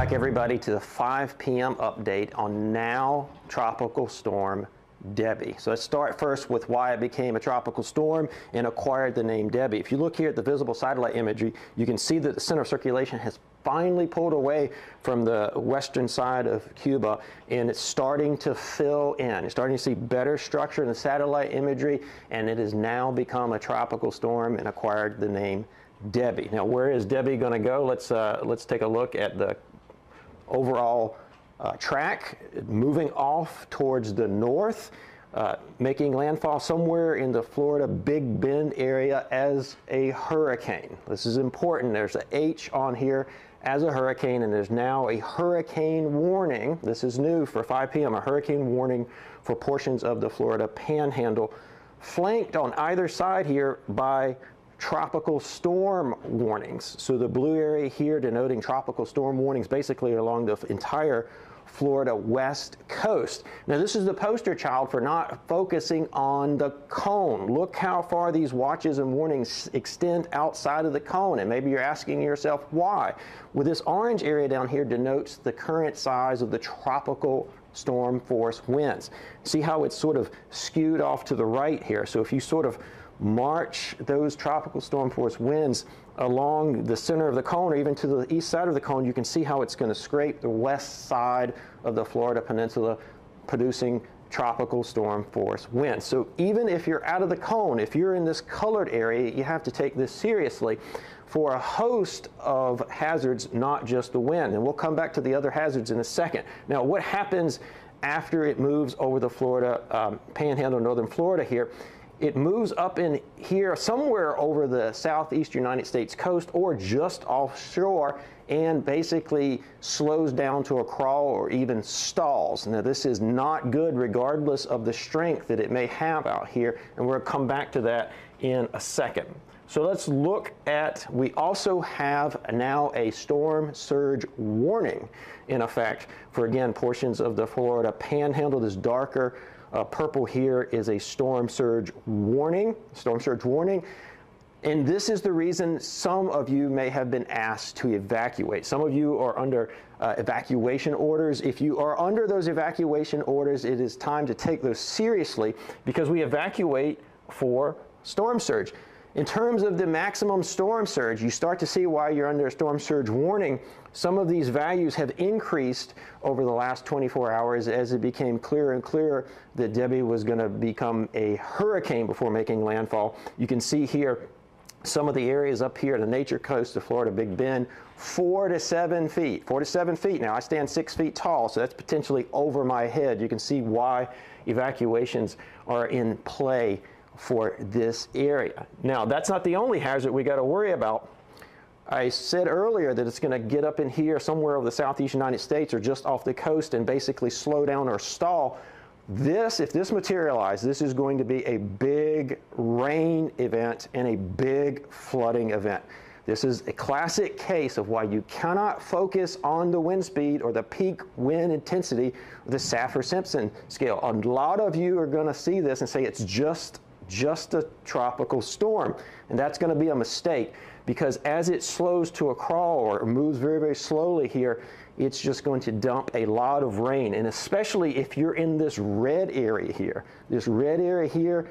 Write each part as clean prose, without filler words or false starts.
back, everybody, to the 5 p.m. update on now tropical storm Debby. So let's start first with why it became a tropical storm and acquired the name Debby. If you look here at the visible satellite imagery, you can see that the center of circulation has finally pulled away from the western side of Cuba, and it's starting to fill in. You're starting to see better structure in the satellite imagery, and it has now become a tropical storm and acquired the name Debby. Now, where is Debby going to go? Let's take a look at the overall track, moving off towards the north, making landfall somewhere in the Florida Big Bend area as a hurricane. This is important. There's an H on here as a hurricane, and there's now a hurricane warning. This is new for 5 p.m., a hurricane warning for portions of the Florida Panhandle, flanked on either side here by tropical storm warnings. So the blue area here denoting tropical storm warnings basically along the entire Florida west coast. Now, this is the poster child for not focusing on the cone. Look how far these watches and warnings extend outside of the cone, and maybe you're asking yourself why. Well, this orange area down here denotes the current size of the tropical storm force winds. See how it's sort of skewed off to the right here. So if you sort of march those tropical storm force winds along the center of the cone or even to the east side of the cone, you can see how it's going to scrape the west side of the Florida Peninsula, producing tropical storm force winds. So even if you're out of the cone, if you're in this colored area, you have to take this seriously for a host of hazards, not just the wind. And we'll come back to the other hazards in a second. Now, what happens after it moves over the Florida Panhandle, northern Florida here? It moves up in here somewhere over the southeast United States coast or just offshore and basically slows down to a crawl or even stalls. Now, this is not good regardless of the strength that it may have out here, and we'll come back to that in a second. So let's look at, we also have now a storm surge warning in effect for, again, portions of the Florida Panhandle. This darker purple here is a storm surge warning, and this is the reason some of you may have been asked to evacuate. Some of you are under evacuation orders. If you are under those evacuation orders, it is time to take those seriously because we evacuate for storm surge. In terms of the maximum storm surge, you start to see why you're under a storm surge warning. Some of these values have increased over the last 24 hours as it became clearer and clearer that Debby was going to become a hurricane before making landfall. You can see here some of the areas up here, the nature coast of Florida, Big Bend, 4 to 7 feet. 4 to 7 feet. Now, I stand 6 feet tall, so that's potentially over my head. You can see why evacuations are in play for this area. Now, that's not the only hazard we got to worry about. I said earlier that it's going to get up in here somewhere over the southeast United States or just off the coast and basically slow down or stall. This, if this materializes, this is going to be a big rain event and a big flooding event. This is a classic case of why you cannot focus on the wind speed or the peak wind intensity of the Saffir-Simpson scale. A lot of you are going to see this and say it's just a tropical storm, and that's going to be a mistake because as it slows to a crawl or moves very, very slowly here, it's just going to dump a lot of rain, and especially if you're in this red area here. This red area here,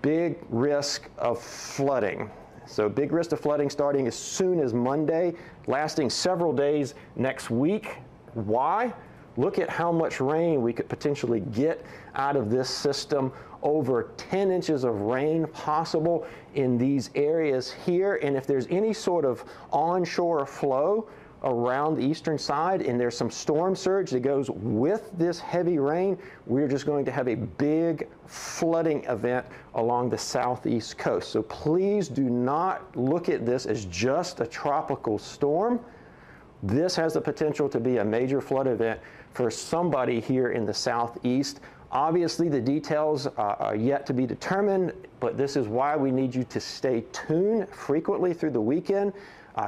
big risk of flooding. So big risk of flooding starting as soon as Monday, lasting several days next week. Why? Look at how much rain we could potentially get out of this system. Over 10 inches of rain possible in these areas here. And if there's any sort of onshore flow around the eastern side and there's some storm surge that goes with this heavy rain, we're just going to have a big flooding event along the southeast coast. So please do not look at this as just a tropical storm. This has the potential to be a major flood event for somebody here in the southeast. Obviously, the details are yet to be determined, but this is why we need you to stay tuned frequently through the weekend.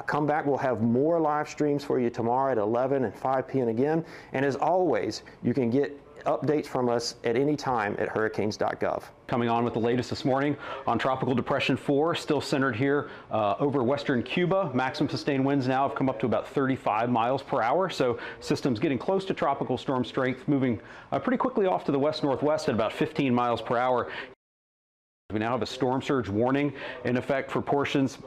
Come back, we'll have more live streams for you tomorrow at 11 and 5 p.m. again. And as always, you can get expect updates from us at any time at hurricanes.gov. Coming on with the latest this morning on Tropical Depression 4, still centered here over western Cuba. Maximum sustained winds now have come up to about 35 miles per hour. So systems getting close to tropical storm strength, moving pretty quickly off to the west-northwest at about 15 miles per hour. We now have a storm surge warning in effect for portions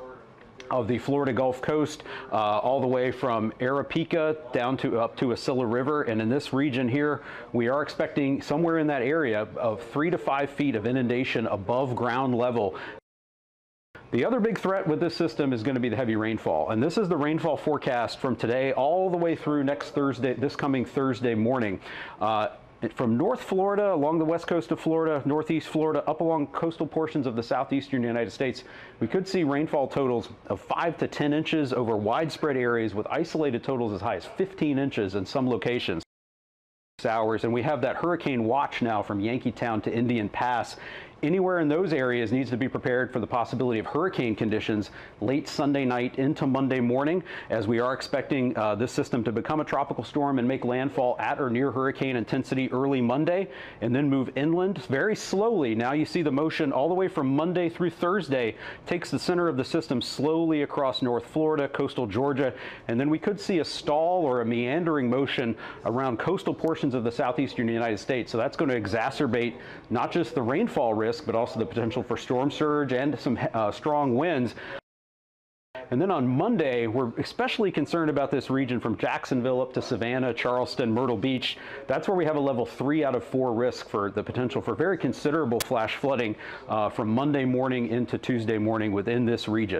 of the Florida Gulf Coast, all the way from Arapica down to up to Asilla River. And in this region here, we are expecting somewhere in that area of 3 to 5 feet of inundation above ground level. The other big threat with this system is going to be the heavy rainfall. And this is the rainfall forecast from today all the way through next Thursday, this coming Thursday morning. From North Florida, along the west coast of Florida, northeast Florida, up along coastal portions of the southeastern United States, we could see rainfall totals of 5 to 10 inches over widespread areas, with isolated totals as high as 15 inches in some locations. Hours, and we have that hurricane watch now from Yankeetown to Indian Pass. Anywhere in those areas needs to be prepared for the possibility of hurricane conditions late Sunday night into Monday morning, as we are expecting this system to become a tropical storm and make landfall at or near hurricane intensity early Monday, and then move inland very slowly. Now you see the motion all the way from Monday through Thursday, takes the center of the system slowly across North Florida, coastal Georgia, and then we could see a stall or a meandering motion around coastal portions of the southeastern United States. So that's going to exacerbate not just the rainfall risk, but also the potential for storm surge and some strong winds. And then on Monday, we're especially concerned about this region from Jacksonville up to Savannah, Charleston, Myrtle Beach. That's where we have a level 3 out of 4 risk for the potential for very considerable flash flooding from Monday morning into Tuesday morning within this region.